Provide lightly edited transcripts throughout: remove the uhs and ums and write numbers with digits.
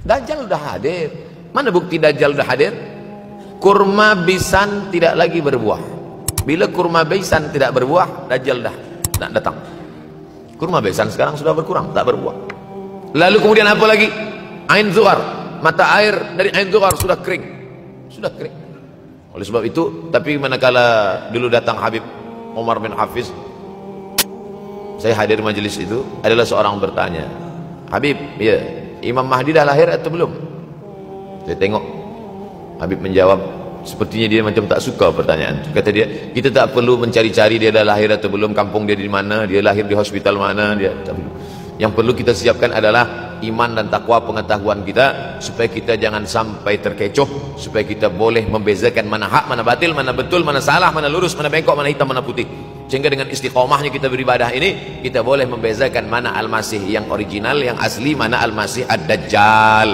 Dajjal udah hadir. Mana bukti Dajjal udah hadir? Kurma bisan tidak lagi berbuah. Bila kurma bisan tidak berbuah, Dajjal dah datang. Kurma bisan sekarang sudah berkurang, tak berbuah. Lalu kemudian apa lagi? Ain Zuhar, mata air dari Ain Zuhar sudah kering. Sudah kering. Oleh sebab itu, tapi manakala dulu datang Habib Umar bin Hafiz, saya hadir majelis itu, adalah seorang bertanya, Habib, ya, Imam Mahdi dah lahir atau belum? Saya tengok Habib menjawab, sepertinya dia macam tak suka pertanyaan. Kata dia, kita tak perlu mencari-cari dia dah lahir atau belum, kampung dia di mana, dia lahir di hospital mana, dia tak perlu. Yang perlu kita siapkan adalah iman dan takwa pengetahuan kita, supaya kita jangan sampai terkecoh, supaya kita boleh membezakan mana hak, mana batil, mana betul, mana salah, mana lurus, mana bengkok, mana hitam, mana putih. Sehingga dengan istiqomahnya kita beribadah ini, kita boleh membezakan mana Al-Masih yang original, yang asli, mana Al-Masih Ad-Dajjal.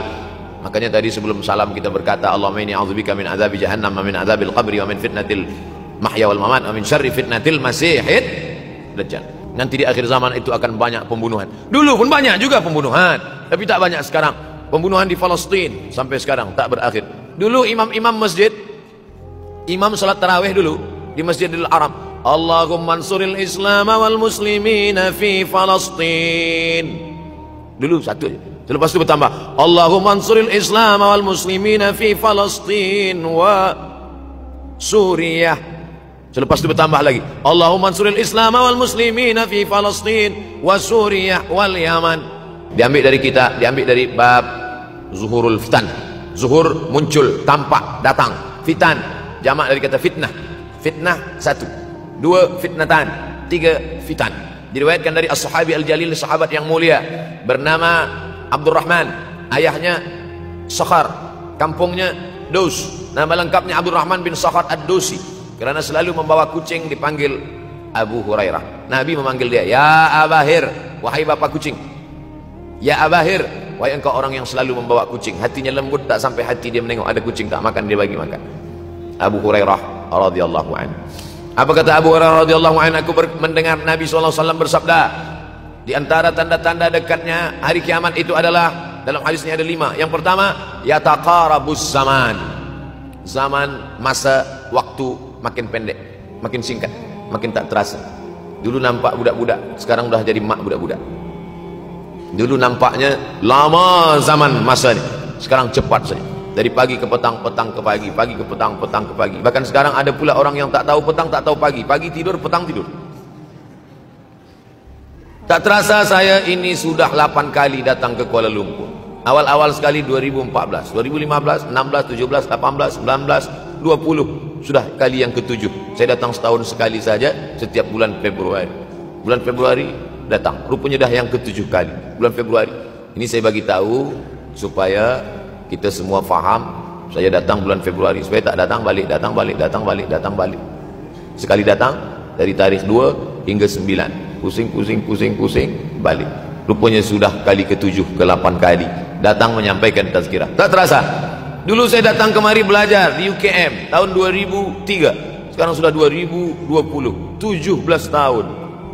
Makanya tadi sebelum salam kita berkata, Allahumma inni a'udzubika min azabi jahannam wa min azabil qabri wa min fitnatil mahya wal mamat wa min syarri fitnatil masihid dajjal. Nanti di akhir zaman itu akan banyak pembunuhan. Dulu pun banyak juga pembunuhan, tapi tak banyak sekarang. Pembunuhan di Palestina sampai sekarang tak berakhir. Dulu imam-imam masjid, imam salat tarawih dulu di Masjidil Haram, Allahumma ansuril Islam wal muslimina fi Palestin. Dulu satu aja. Selepas itu bertambah, Allahumma ansuril Islam wal muslimina fi Palestin wa Suriah. Selepas itu bertambah lagi, Allahumma ansuril Islam wal muslimina fi Palestin wa Suriah wal Yaman. Diambil dari kita, diambil dari bab zuhurul fitan. Zuhur muncul, tampak, datang. Fitan jamak dari kata fitnah. Fitnah satu, dua fitnatan, tiga fitan. Diriwayatkan dari as-sahabi al-jalil, sahabat yang mulia bernama Abdurrahman, ayahnya Sakhar, kampungnya Daus. Nama lengkapnya Abdurrahman bin Sakhar ad-Dausi. Kerana selalu membawa kucing dipanggil Abu Hurairah. Nabi memanggil dia, ya Abahir, wahai bapak kucing. Ya Abahir, wahai engkau orang yang selalu membawa kucing. Hatinya lembut tak sampai hati dia menengok ada kucing tak makan, dia bagi makan. Abu Hurairah radhiyallahu anhu. Apa kata Abu Hurairah radhiyallahu anhu? Aku mendengar Nabi SAW bersabda, di antara tanda-tanda dekatnya hari kiamat itu adalah, dalam hadisnya ada 5. Yang pertama, yataqarabuz zaman. Zaman, masa, waktu makin pendek, makin singkat, makin tak terasa. Dulu nampak budak-budak, sekarang dah jadi mak budak-budak. Dulu nampaknya lama zaman masa ni, sekarang cepat saja. Dari pagi ke petang, petang ke pagi, pagi ke petang, petang ke pagi. Bahkan sekarang ada pula orang yang tak tahu petang, tak tahu pagi. Pagi tidur, petang tidur. Tak terasa saya ini sudah 8 kali datang ke Kuala Lumpur. Awal-awal sekali 2014, 2015, 16, 17, 18, 19, 20. Sudah kali yang ke-7. Saya datang setahun sekali saja, setiap bulan Februari. Bulan Februari datang. Rupanya dah yang ke-7 kali. Bulan Februari. Ini saya bagi tahu supaya kita semua faham. Saya datang bulan Februari, supaya tak datang balik, datang balik, datang balik, datang balik. Sekali datang dari tarikh 2 hingga 9. Pusing, balik. Rupanya sudah kali ke-7, ke-8 kali datang menyampaikan tazkirah. Tak terasa. Dulu saya datang kemari belajar di UKM tahun 2003. Sekarang sudah 2020, 17 tahun.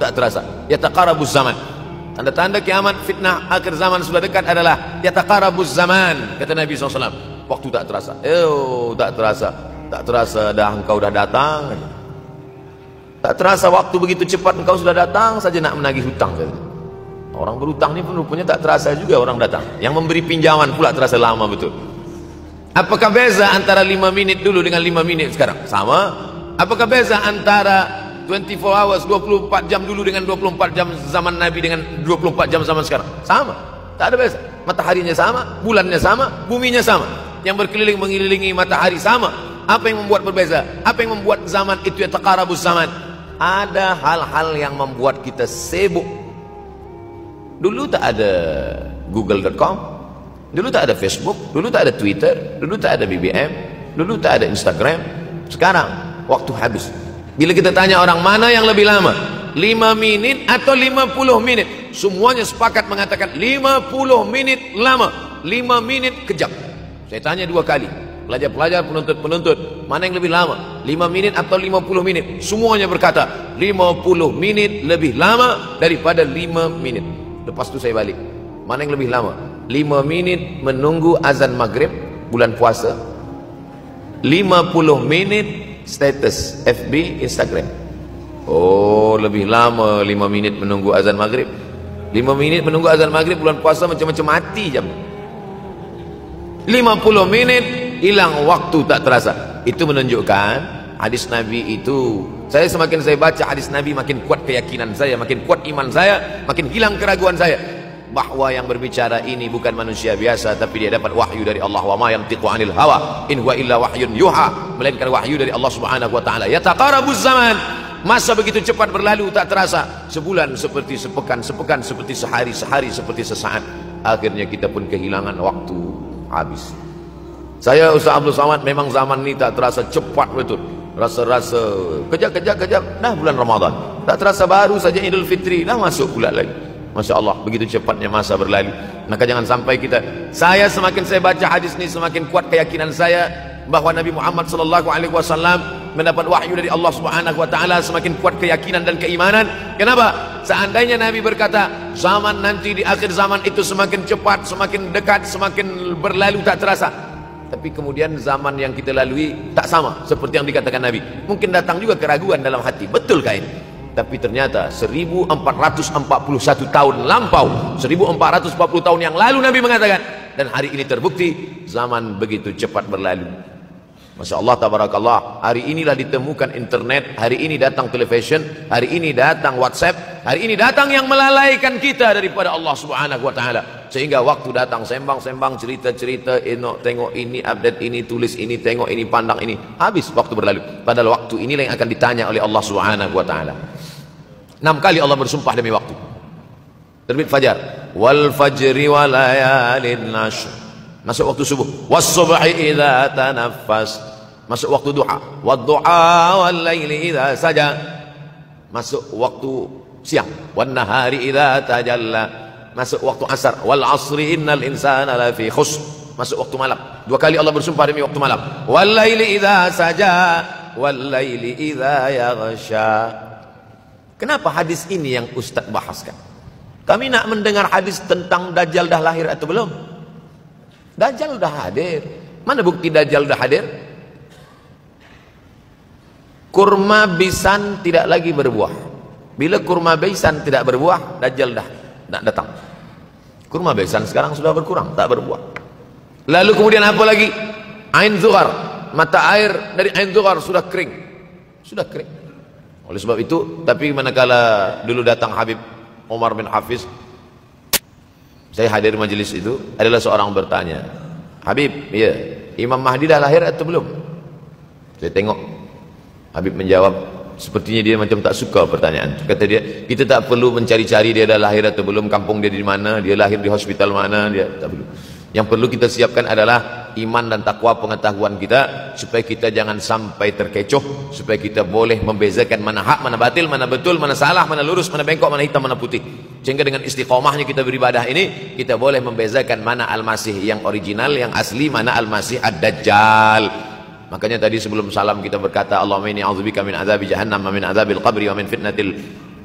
Tak terasa. Yataqarabuz zaman. Tanda-tanda kiamat, fitnah akhir zaman sudah dekat adalah yataqarabuz zaman, kata Nabi SAW. Waktu tak terasa. Tak terasa. Tak terasa dah engkau dah datang. Tak terasa waktu begitu cepat engkau sudah datang saja nak menagih hutang. Orang berhutang ni pun rupanya tak terasa juga orang datang. Yang memberi pinjaman pula terasa lama betul. Apakah beza antara 5 minit dulu dengan 5 minit sekarang? Sama. Apakah beza antara 24 hours, 24 jam dulu dengan 24 jam zaman Nabi dengan 24 jam zaman sekarang? Sama. Tak ada beza. Mataharinya sama, bulannya sama, buminya sama. Yang berkeliling mengelilingi matahari sama. Apa yang membuat berbeza? Apa yang membuat zaman itu yataqarabuz zaman? Ada hal-hal yang membuat kita sibuk. Dulu tak ada google.com, dulu tak ada Facebook, dulu tak ada Twitter, dulu tak ada BBM, dulu tak ada Instagram. Sekarang waktu habis. Bila kita tanya orang mana yang lebih lama, 5 minit atau 50 menit, semuanya sepakat mengatakan 50 menit lama, 5 menit kejam. Saya tanya 2 kali, pelajar-pelajar, penuntut-penuntut, mana yang lebih lama, 5 menit atau 50 menit? Semuanya berkata 50 menit lebih lama daripada 5 menit. Lepas tu saya balik, mana yang lebih lama, 5 menit menunggu azan maghrib bulan puasa, 50 menit status FB, Instagram. Oh, lebih lama 5 menit menunggu azan maghrib. 5 menit menunggu azan maghrib bulan puasa macam-macam mati jam. 50 menit hilang waktu tak terasa. Itu menunjukkan hadis Nabi itu, semakin saya baca hadis Nabi, makin kuat keyakinan saya, makin kuat iman saya, makin hilang keraguan saya bahwa yang berbicara ini bukan manusia biasa, tapi dia dapat wahyu dari Allah. Wa ma yantiqu 'anil hawa in huwa illa wahyun yuha, melainkan wahyu dari Allah Subhanahu wa taala. Yataqarabuz zaman, masa begitu cepat berlalu tak terasa. Sebulan seperti sepekan, sepekan seperti sehari, sehari seperti sesaat. Akhirnya kita pun kehilangan waktu, habis. Saya Ustaz Abdul Samad, memang zaman ini tak terasa cepat betul. Rasa-rasa kejap-kejap dah bulan Ramadan. Tak terasa baru saja Idul Fitri dah masuk pula lagi. Masya Allah, begitu cepatnya masa berlalu. Maka jangan sampai semakin saya baca hadis ini, semakin kuat keyakinan saya bahwa Nabi Muhammad SAW mendapat wahyu dari Allah Subhanahu wa taala, semakin kuat keyakinan dan keimanan. Kenapa? Seandainya Nabi berkata zaman nanti di akhir zaman itu semakin cepat, semakin dekat, semakin berlalu tak terasa, tapi kemudian zaman yang kita lalui tak sama seperti yang dikatakan Nabi, mungkin datang juga keraguan dalam hati, betulkah ini? Tapi ternyata 1441 tahun lampau, 1440 tahun yang lalu Nabi mengatakan, dan hari ini terbukti zaman begitu cepat berlalu. Masya Allah, tabarakallah. Hari inilah ditemukan internet, hari ini datang television, hari ini datang WhatsApp, hari ini datang yang melalaikan kita daripada Allah Subhanahu wa taala. Sehingga waktu datang sembang-sembang, cerita-cerita, tengok ini, update ini, tulis ini, tengok ini, pandang ini, habis waktu berlalu. Padahal waktu inilah yang akan ditanya oleh Allah Subhanahu wa taala. 6 kali Allah bersumpah demi waktu. Terbit fajar, wal fajri wa layalin nashr, masuk waktu subuh, was subhi idza tanaffas, masuk waktu duha, wad duha wal laili idza saja, masuk waktu siang, wan nahari idza tajalla, masuk waktu asar, wal asri innal insana lafi khusr, masuk waktu malam. 2 kali Allah bersumpah demi waktu malam, wal laili idza saja wal laili idza yaghsha. Kenapa hadis ini yang Ustaz bahaskan? Kami nak mendengar hadis tentang Dajjal dah lahir atau belum? Dajjal dah hadir. Mana bukti Dajjal dah hadir? Kurma bisan tidak lagi berbuah. Bila kurma bisan tidak berbuah, Dajjal dah nak datang. Kurma bisan sekarang sudah berkurang, tak berbuah. Lalu kemudian apa lagi? Ain Zughar, mata air dari Ain Zughar sudah kering. Sudah kering. Oleh sebab itu, tapi manakala dulu datang Habib Umar bin Hafiz, saya hadir majelis itu, adalah seorang bertanya, Habib, ya, Imam Mahdi dah lahir atau belum? Saya tengok, Habib menjawab, sepertinya dia macam tak suka pertanyaan. Kata dia, kita tak perlu mencari-cari dia dah lahir atau belum, kampung dia di mana, dia lahir di hospital mana, dia tak perlu. Yang perlu kita siapkan adalah iman dan takwa, pengetahuan kita, supaya kita jangan sampai terkecoh, supaya kita boleh membezakan mana hak, mana batil, mana betul, mana salah, mana lurus, mana bengkok, mana hitam, mana putih. Sehingga dengan istiqomahnya kita beribadah ini, kita boleh membezakan mana Al-Masih yang original, yang asli, mana Al-Masih Ad-Dajjal. Makanya tadi sebelum salam kita berkata, Allahumma inni a'udzubika min azabi jahannam wa min azabil qabri wa min fitnatil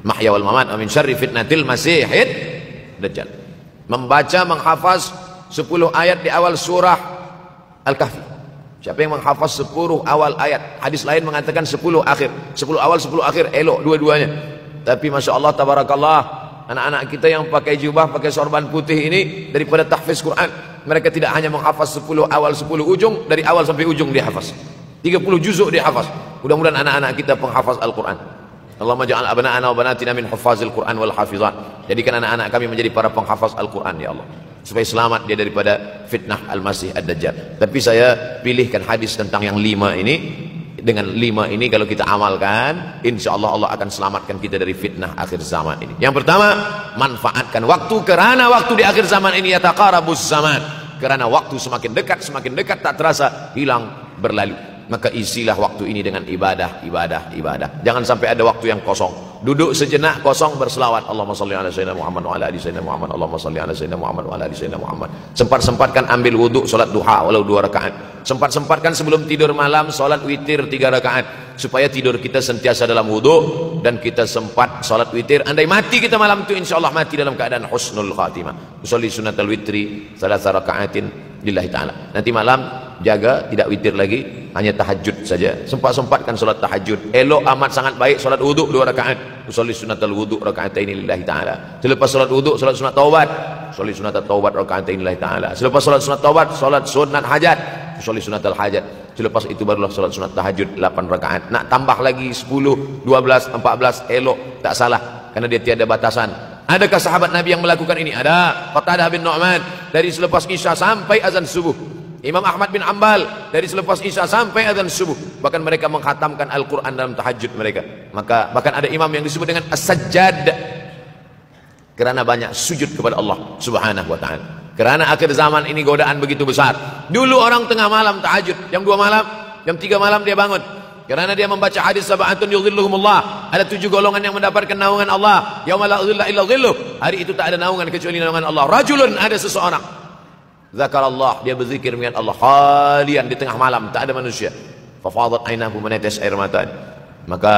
mahya wal mamat wa min syarri fitnatil masihid dajjal. Membaca, menghafaz 10 ayat di awal surah Al-Kahfi. Siapa yang menghafaz 10 awal ayat, hadis lain mengatakan 10 akhir, 10 awal 10 akhir, elok dua-duanya. Tapi Masya Allah, tabarakallah, anak-anak kita yang pakai jubah, pakai sorban putih ini, daripada tahfiz Quran, mereka tidak hanya menghafaz 10 awal 10 ujung, dari awal sampai ujung dia hafaz, 30 juzuk dia hafaz. Mudah-mudahan anak-anak kita penghafaz Al-Quran. Allahumma ja'al abna'ana wa banatina min huffazil Quran wal hafizat. Jadikan anak-anak kami menjadi para penghafaz Al-Quran, ya Allah, supaya selamat dia daripada fitnah Al-Masih Ad-Dajjal. Tapi saya pilihkan hadis tentang yang 5 ini. Dengan 5 ini kalau kita amalkan, insya Allah Allah akan selamatkan kita dari fitnah akhir zaman ini. Yang pertama, manfaatkan waktu, kerana waktu di akhir zaman ini yataqarabuz zaman, kerana waktu semakin dekat tak terasa, hilang, berlalu. Maka isilah waktu ini dengan ibadah. Jangan sampai ada waktu yang kosong. Duduk sejenak kosong, berselawat, Allahumma salli ala sayyidina Muhammad wa ala ali sayyidina Muhammad, Allahumma salli ala sayyidina Muhammad wa ala ali sayyidina Muhammad. Sempat-sempatkan ambil wuduk, solat duha walau 2 rakaat. Sempat-sempatkan sebelum tidur malam solat witir 3 rakaat supaya tidur kita sentiasa dalam wudu dan kita sempat solat witir. Andai mati kita malam itu, insya Allah mati dalam keadaan husnul khatimah. Usolli sunnatal witri 3 rakaatin lillahi ta'ala. Nanti malam jaga tidak witir lagi, hanya tahajud saja. Sempat-sempatkan solat tahajud. Elok amat sangat baik solat wudu 2 rakaat. Usolli sunnatal wudu rakaatain lillahi ta'ala. Selepas solat wudu solat sunat taubat. Usolli sunnatal taubat rakaatain lillahi ta'ala. Selepas solat sunat taubat solat sunat hajat. Usolli sunatal hajat. Selepas itu barulah solat sunat tahajud 8 rakaat. Nak tambah lagi 10, 12, 14 elok, tak salah, karena dia tiada batasan. Adakah sahabat Nabi yang melakukan ini? Ada. Qatadah bin Nu'man dari selepas Isya sampai azan subuh. Imam Ahmad bin Ambal dari selepas Isya sampai azan subuh. Bahkan mereka mengkhatamkan Al-Quran dalam tahajud mereka. Maka bahkan ada imam yang disebut dengan As-Sajjad, kerana banyak sujud kepada Allah Subhanahu wa ta'ala. Kerana akhir zaman ini godaan begitu besar. Dulu orang tengah malam tahajud, jam 2 malam, jam 3 malam dia bangun. Kerana dia membaca hadis sab'atun yudhilluhumullah. Ada 7 golongan yang mendapatkan naungan Allah. Yauma la dhilla illa dhilluh. Hari itu tak ada naungan kecuali naungan Allah. Rajulun, ada seseorang. Zakarallah, dia berzikir mengingat Allah khalian di tengah malam, tak ada manusia. Fafadat ainahu, menetes air mata. Maka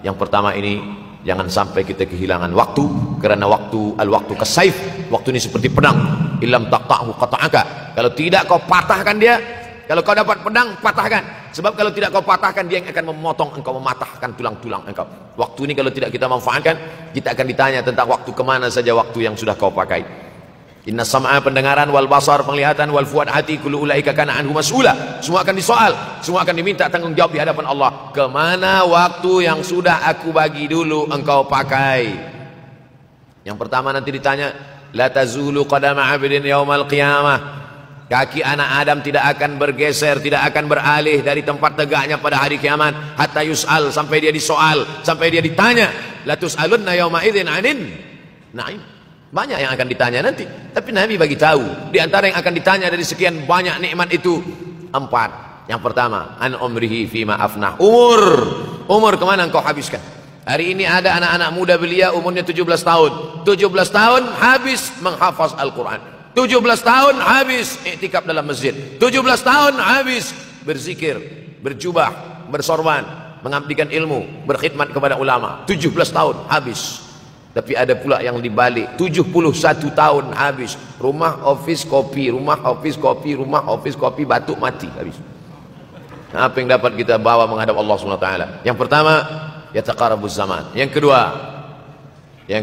yang pertama ini, jangan sampai kita kehilangan waktu, kerana waktu kasaif. Waktu ini seperti pedang. Illam taqta'hu qata'aka. Kalau tidak kau patahkan dia, kalau kau dapat pedang, patahkan. Sebab kalau tidak kau patahkan, dia yang akan memotong engkau, mematahkan tulang-tulang engkau. Waktu ini kalau tidak kita manfaatkan, kita akan ditanya tentang waktu, kemana saja waktu yang sudah kau pakai. Inna sam'a, pendengaran, wal basar, penglihatan, wal fuad, hati, kullu ulaika kana anhu mas'ula. Semua akan disoal, semua akan diminta tanggung jawab di hadapan Allah. Kemana waktu yang sudah aku bagi dulu engkau pakai? Yang pertama nanti ditanya, la tazulu qadama 'abdin yaumal qiyamah. Kaki anak Adam tidak akan bergeser, tidak akan beralih dari tempat tegaknya pada hari kiamat hatta yus'al, sampai dia disoal, sampai dia ditanya. La tus'alunna yauma idzin 'anin na'im. Banyak yang akan ditanya nanti, tapi Nabi bagi tahu di antara yang akan ditanya dari sekian banyak nikmat itu 4. Yang pertama, an umrihi fima afnah. Umur kemana engkau habiskan? Hari ini ada anak-anak muda belia umurnya 17 tahun. 17 tahun habis menghafaz Al-Quran. 17 tahun habis iktikaf dalam masjid. 17 tahun habis berzikir, berjubah, bersorban, mengabdikan ilmu, berkhidmat kepada ulama. 17 tahun habis. Tapi ada pula yang dibalik, 71 tahun habis. Rumah, office, kopi, rumah, office, kopi, rumah, office, kopi, batuk, mati habis. Nah, apa yang dapat kita bawa menghadap Allah SWT? Yang pertama, yataqarabuz zaman. Yang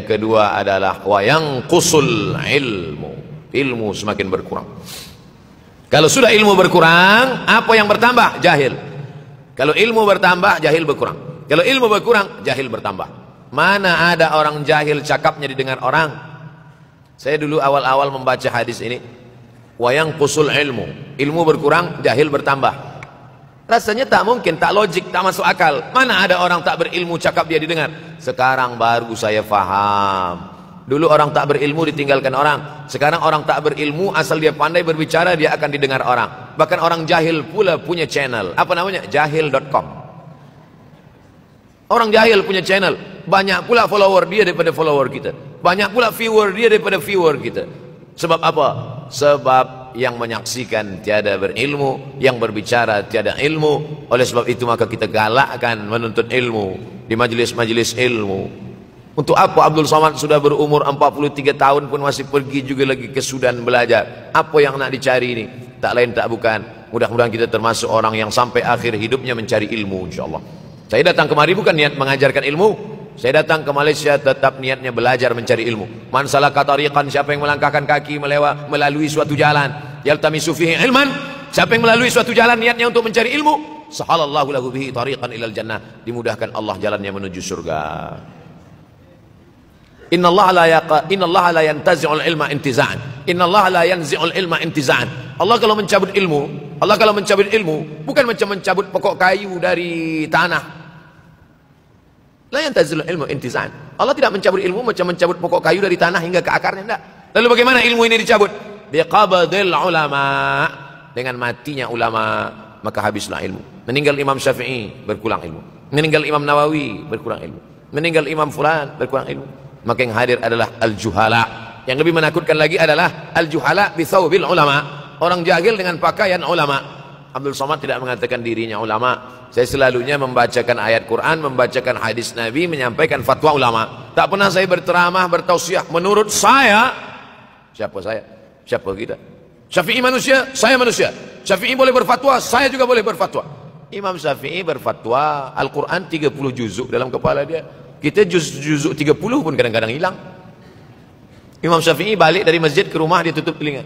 kedua adalah wa yanqusul ilmu. Ilmu semakin berkurang. Kalau sudah ilmu berkurang, apa yang bertambah? Jahil. Kalau ilmu bertambah, jahil berkurang. Kalau ilmu berkurang, jahil bertambah. Mana ada orang jahil cakapnya didengar orang? Saya dulu awal-awal membaca hadis ini, wa yanqusul ilmu. Ilmu berkurang, jahil bertambah. Rasanya tak mungkin, tak logik, tak masuk akal. Mana ada orang tak berilmu cakap dia didengar? Sekarang baru saya faham. Dulu orang tak berilmu ditinggalkan orang. Sekarang orang tak berilmu, asal dia pandai berbicara, dia akan didengar orang. Bahkan orang jahil pula punya channel. Apa namanya? Jahil.com. Orang jahil punya channel. Banyak pula follower dia daripada follower kita. Banyak pula viewer dia daripada viewer kita. Sebab apa? Sebab yang menyaksikan tiada berilmu, yang berbicara tiada ilmu. Oleh sebab itu maka kita galakkan menuntut ilmu di majlis-majlis ilmu. Untuk apa Abdul Somad sudah berumur 43 tahun pun masih pergi juga lagi ke Sudan belajar? Apa yang nak dicari ini? Tak lain tak bukan, mudah-mudahan kita termasuk orang yang sampai akhir hidupnya mencari ilmu, insyaAllah. Saya datang kemari bukan niat mengajarkan ilmu. Saya datang ke Malaysia tetap niatnya belajar mencari ilmu. Man salaka tariqan, siapa yang melangkahkan kaki melalui suatu jalan, yaltamisu fihi ilman, siapa yang melalui suatu jalan niatnya untuk mencari ilmu, sahalallahu lahu bihi tariqan ilal jannah, dimudahkan Allah jalannya menuju surga. Innallaha la yantazi'ul ilma intiza'an. Innallaha la yanzi'ul ilma intiza'an. Allah kalau mencabut ilmu, bukan macam mencabut pokok kayu dari tanah. La yantazilul ilmu intiza'an. Allah tidak mencabut ilmu macam mencabut pokok kayu dari tanah hingga ke akarnya, tidak. Lalu bagaimana ilmu ini dicabut? Biqabdil ulama. Dengan matinya ulama, maka habislah ilmu. Meninggal Imam Syafi'i, berkurang ilmu. Meninggal Imam Nawawi, berkurang ilmu. Meninggal Imam Fulan, berkurang ilmu. Maka yang hadir adalah al-juhala. Yang lebih menakutkan lagi adalah al-juhala bi thawbil ulama. Orang jahil dengan pakaian ulama. Abdul Somad tidak mengatakan dirinya ulama. Saya selalunya membacakan ayat Quran, membacakan hadis Nabi, menyampaikan fatwa ulama. Tak pernah saya berceramah, bertausiah. Menurut saya, siapa saya? Siapa kita? Syafi'i manusia, saya manusia. Syafi'i boleh berfatwa, saya juga boleh berfatwa. Imam Syafi'i berfatwa, Al-Quran 30 juzuk dalam kepala dia. Kita juzuk 30 pun kadang-kadang hilang. Imam Syafi'i balik dari masjid ke rumah, dia tutup telinga.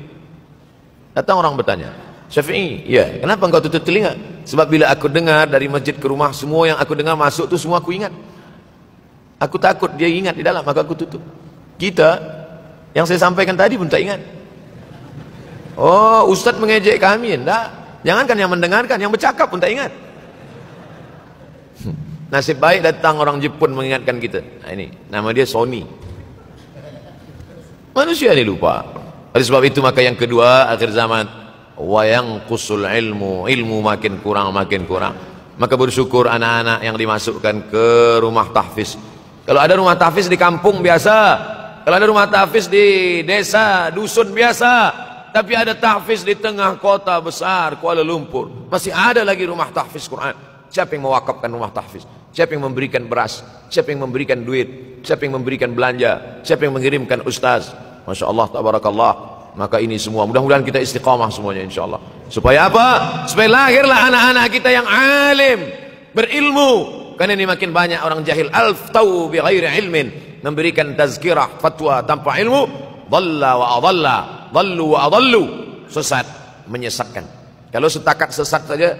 Datang orang bertanya, Syafi'i, ya, kenapa engkau tutup telinga? Sebab bila aku dengar dari masjid ke rumah, semua yang aku dengar masuk tu semua aku ingat. Aku takut dia ingat di dalam, maka aku tutup. Kita, yang saya sampaikan tadi pun tak ingat. Oh, Ustaz mengejek kami, enggak. Jangankan yang mendengarkan, yang bercakap pun tak ingat. Nasib baik datang orang Jepun mengingatkan kita. Nah, ini, nama dia Sony. Manusia ni lupa. Oleh sebab itu maka yang kedua, akhir zaman, wayang kusul ilmu makin kurang. Maka bersyukur anak-anak yang dimasukkan ke rumah tahfiz. Kalau ada rumah tahfiz di kampung biasa, kalau ada rumah tahfiz di desa, dusun biasa, tapi ada tahfiz di tengah kota besar Kuala Lumpur, masih ada lagi rumah tahfiz Quran. Siapa yang mewakafkan rumah tahfiz? Siapa yang memberikan beras? Siapa yang memberikan duit? Siapa yang memberikan belanja? Siapa yang mengirimkan ustaz? Masya Allah, tabarakallah. Maka ini semua mudah-mudahan kita istiqamah semuanya insyaallah. Supaya apa? Supaya lahirlah anak-anak kita yang alim, berilmu. Karena ini makin banyak orang jahil, alftau bi ghairi ilmin, memberikan tazkirah, fatwa tanpa ilmu, dhalla wa adalla, dhallu wa adallu, sesat, menyesatkan. Kalau setakat sesat saja,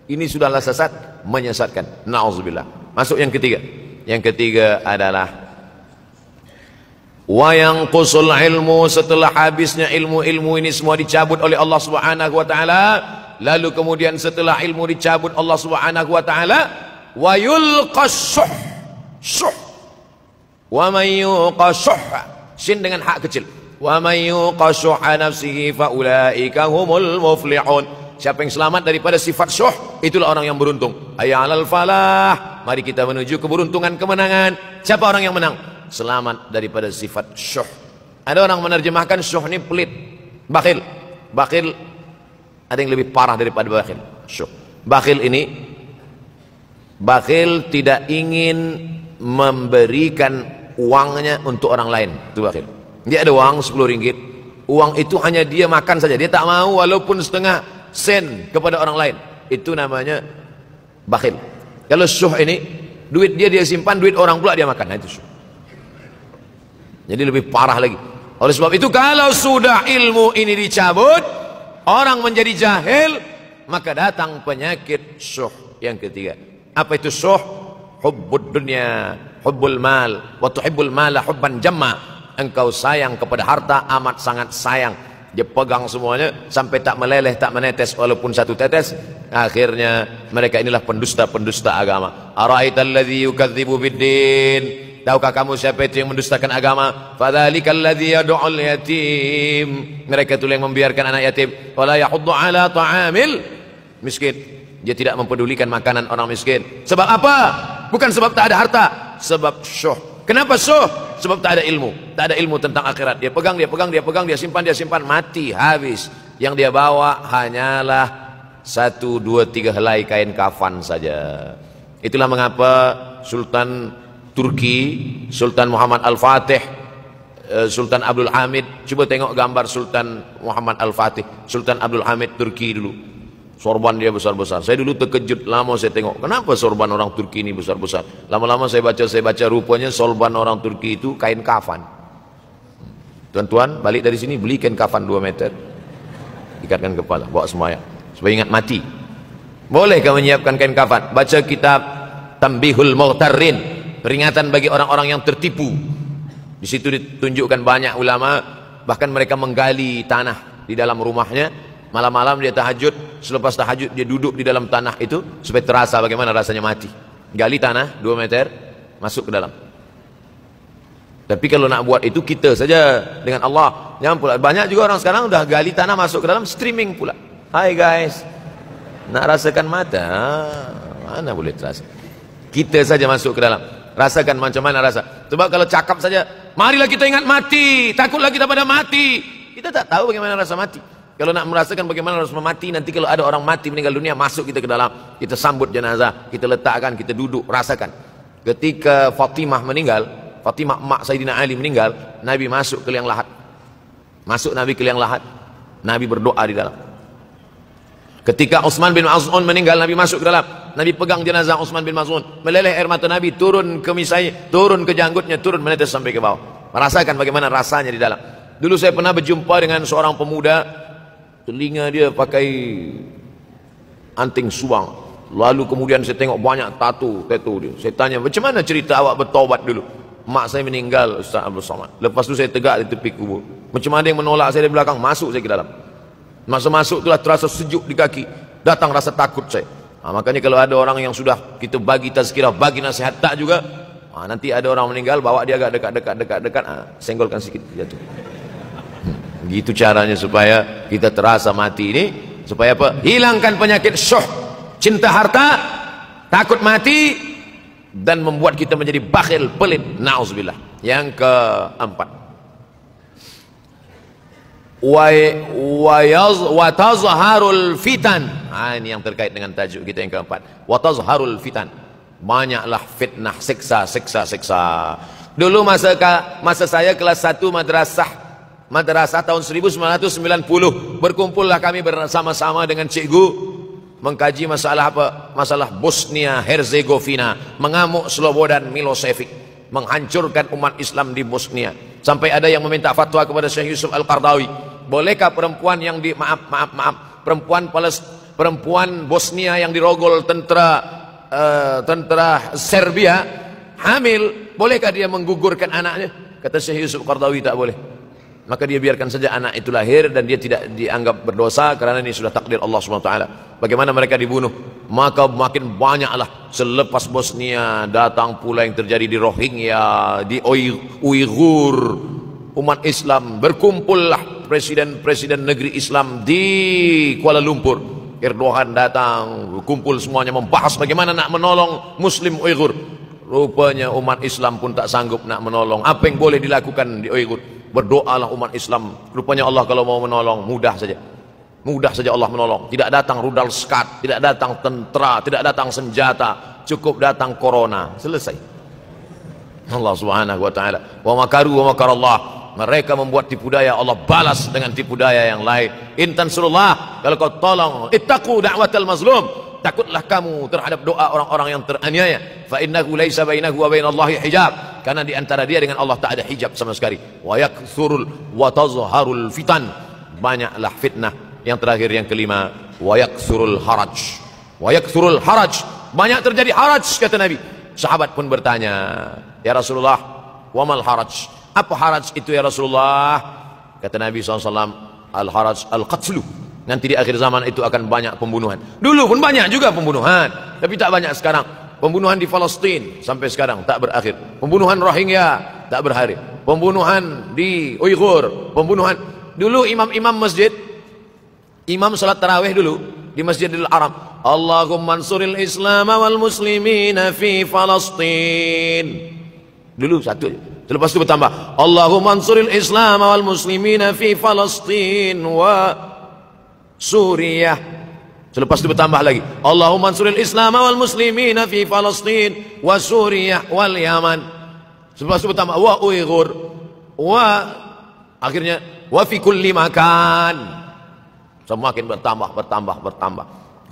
ini sudahlah sesat, menyesatkan. Na'udzubillah. Masuk yang ketiga. Yang ketiga adalah wayang kusul ilmu, setelah habisnya ilmu-ilmu ini semua dicabut oleh Allah Subhanahu wa taala, lalu kemudian setelah ilmu dicabut Allah Subhanahu wa taala, wa yulqas syuh, wa may yuqashuh, sin dengan hak kecil, wa may yuqashuh nafsihi fa ulaika humul muflihun. Siapa yang selamat daripada sifat syuh, itulah orang yang beruntung. Hayya 'alal falah, mari kita menuju keberuntungan, kemenangan. Siapa orang yang menang? Selamat daripada sifat syuh. Ada orang menerjemahkan syuh ini pelit, bakhil. Bakhil ada yang lebih parah daripada bakhil. Syuh. Bakhil ini, bakhil tidak ingin memberikan uangnya untuk orang lain. Itu bakhil. Dia ada uang 10 ringgit. Uang itu hanya dia makan saja. Dia tak mau walaupun setengah sen kepada orang lain. Itu namanya bakhil. Kalau syuh ini, duit dia simpan, duit orang pula dia makan. Nah, itu syuh. Jadi lebih parah lagi. Oleh sebab itu kalau sudah ilmu ini dicabut, orang menjadi jahil, maka datang penyakit syuh yang ketiga. Apa itu syuh? Hubbud dunya, hubbul mal, wa tuhibbul mala hubban jamma. Engkau sayang kepada harta amat sangat sayang. Dia pegang semuanya sampai tak meleleh, tak menetes walaupun satu tetes. Akhirnya mereka inilah pendusta-pendusta agama. Ara'aital ladzi yukadzibu biddin. Tahukah kamu siapa itu yang mendustakan agama? Fadzalikal ladzi yad'ul yatim. Mereka itu yang membiarkan anak yatim. Wala yahuddu ala ta'amil miskin. Dia tidak mempedulikan makanan orang miskin. Sebab apa? Bukan sebab tak ada harta, sebab syuh. Kenapa syuh? Sebab tak ada ilmu. Tak ada ilmu tentang akhirat. Dia pegang, dia simpan, mati, habis. Yang dia bawa hanyalah 1, 2, 3 helai kain kafan saja. Itulah mengapa Sultan Turki, Sultan Muhammad Al-Fatih, Sultan Abdul Hamid, coba tengok gambar Sultan Muhammad Al-Fatih, Sultan Abdul Hamid Turki dulu. Sorban dia besar-besar. Saya dulu terkejut, lama saya tengok, kenapa sorban orang Turki ini besar-besar? Lama-lama saya baca rupanya sorban orang Turki itu kain kafan. Tuan-tuan, balik dari sini beli kain kafan 2 meter, ikatkan kepala, bawa semayang, supaya ingat mati. Boleh kamu menyiapkan kain kafan? Baca kitab Tambihul Mughtarrin, peringatan bagi orang-orang yang tertipu. Di situ ditunjukkan banyak ulama, bahkan mereka menggali tanah di dalam rumahnya. Malam-malam dia tahajud, selepas tahajud dia duduk di dalam tanah itu supaya terasa bagaimana rasanya mati. Gali tanah 2 meter, masuk ke dalam. Tapi kalau nak buat itu kita saja dengan Allah. Jangan pula, banyak juga orang sekarang udah gali tanah masuk ke dalam, streaming pula. Hai guys, nak rasakan mata? Mana boleh terasa? Kita saja masuk ke dalam, rasakan macam mana rasa. Sebab kalau cakap saja, marilah kita ingat mati, takutlah kita pada mati. Kita tak tahu bagaimana rasa mati. Kalau nak merasakan bagaimana harus mati, nanti kalau ada orang mati meninggal dunia, masuk kita ke dalam, kita sambut jenazah, kita letakkan, kita duduk, rasakan. Ketika Fatimah meninggal, Fatimah emak Sayyidina Ali meninggal, Nabi masuk ke liang lahat. Masuk Nabi ke liang lahat, Nabi berdoa di dalam. Ketika Utsman bin Maz'un meninggal, Nabi masuk ke dalam, Nabi pegang jenazah Utsman bin Maz'un, meleleh air mata Nabi, turun ke misai, turun ke janggutnya, turun menetes sampai ke bawah. Merasakan bagaimana rasanya di dalam. Dulu saya pernah berjumpa dengan seorang pemuda, telinga dia pakai anting suang. Lalu kemudian saya tengok banyak tato dia. Saya tanya, macam mana cerita awak bertaubat dulu? Mak saya meninggal, Ustaz Abdul Somad. Lepas tu saya tegak di tepi kubur. Macam ada yang menolak saya dari belakang, masuk saya ke dalam. Masa masuk itulah terasa sejuk di kaki. Datang rasa takut saya. Makanya kalau ada orang yang sudah kita bagi tazkirah, bagi nasihat tak juga, nanti ada orang meninggal, bawa dia agak dekat, senggolkan sikit, jatuh. Gitu caranya supaya kita terasa mati ini, supaya apa? Hilangkan penyakit syuh, cinta harta, takut mati, dan membuat kita menjadi bakhil, pelit. Nauzubillah. Yang keempat, wa tazharul fitan. Ini yang terkait dengan tajuk kita yang keempat. Wa tazharul fitan. Banyaklah fitnah, siksa. Dulu masa saya kelas 1 madrasah tahun 1990, berkumpullah kami bersama-sama dengan cikgu mengkaji masalah apa? Masalah Bosnia Herzegovina, mengamuk Slobodan Milosevic, menghancurkan umat Islam di Bosnia. Sampai ada yang meminta fatwa kepada Syekh Yusuf Al-Qardawi, bolehkah perempuan yang perempuan Bosnia yang dirogol tentara Serbia hamil, bolehkah dia menggugurkan anaknya? Kata Syekh Yusuf Al-Qardawi, tak boleh. Maka dia biarkan saja anak itu lahir dan dia tidak dianggap berdosa karena ini sudah takdir Allah SWT. Bagaimana mereka dibunuh? Maka makin banyaklah selepas Bosnia datang pula yang terjadi di Rohingya, di Uighur, umat Islam. Berkumpullah presiden-presiden negeri Islam di Kuala Lumpur. Erdogan datang, kumpul semuanya membahas bagaimana nak menolong Muslim Uighur. Rupanya umat Islam pun tak sanggup nak menolong. Apa yang boleh dilakukan di Uighur? Berdoalah umat Islam. Rupanya Allah kalau mau menolong, mudah saja Allah menolong. Tidak datang rudal skat, tidak datang tentera, tidak datang senjata, cukup datang corona, selesai. Allah Subhanahu wa taala, wa makaru wa makarallah. Mereka membuat tipu daya, Allah balas dengan tipu daya yang lain. In tansurullah, kalau kau tolong, ittaqu da'watal mazlum, takutlah kamu terhadap doa orang-orang yang teraniaya. Fa innahu laisa bainahu wa bainallahi hijab, karena di antara dia dengan Allah tak ada hijab sama sekali. Wa yakthurul wa tazharul fitan, banyaklah fitnah. Yang terakhir, yang kelima, wa yakthurul haraj, banyak terjadi haraj, kata Nabi. Sahabat pun bertanya, ya Rasulullah, wa mal haraj, apa haraj itu ya Rasulullah? Kata Nabi SAW, al haraj al qatlu, nanti di akhir zaman itu akan banyak pembunuhan. Dulu pun banyak juga pembunuhan, tapi tak banyak sekarang. Pembunuhan di Palestina sampai sekarang tak berakhir. Pembunuhan Rohingya tak berakhir. Pembunuhan di Uighur, pembunuhan. Dulu imam-imam masjid, imam salat tarawih dulu di Masjidil Haram, Allahumma ansuril Islam wal muslimina fi Palestin. Dulu satu, selepas itu bertambah, Allahumma ansuril Islam wal muslimina fi Palestin wa Suriah. Selepas itu bertambah lagi, Allahumma ansuril Islam wal muslimina fi Palestin wa Suriah wal Yaman. Selepas itu bertambah wa Uighur wa, akhirnya wa fi kulli makan. Semakin bertambah.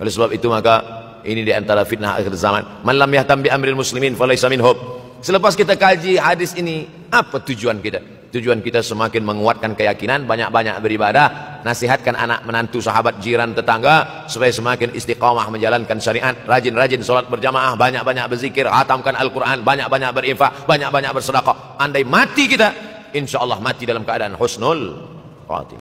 Oleh sebab itu maka ini di antara fitnah akhir zaman. Man lam yahtam bi amril muslimin falaysa minhum. Selepas kita kaji hadis ini, apa tujuan kita? Tujuan kita semakin menguatkan keyakinan, banyak-banyak beribadah, nasihatkan anak menantu, sahabat, jiran, tetangga supaya semakin istiqamah menjalankan syariat, rajin-rajin solat berjamaah, banyak-banyak berzikir, hatamkan Al-Quran, banyak-banyak berinfak, banyak-banyak bersedekah. Andai mati kita, insya Allah mati dalam keadaan husnul khatimah.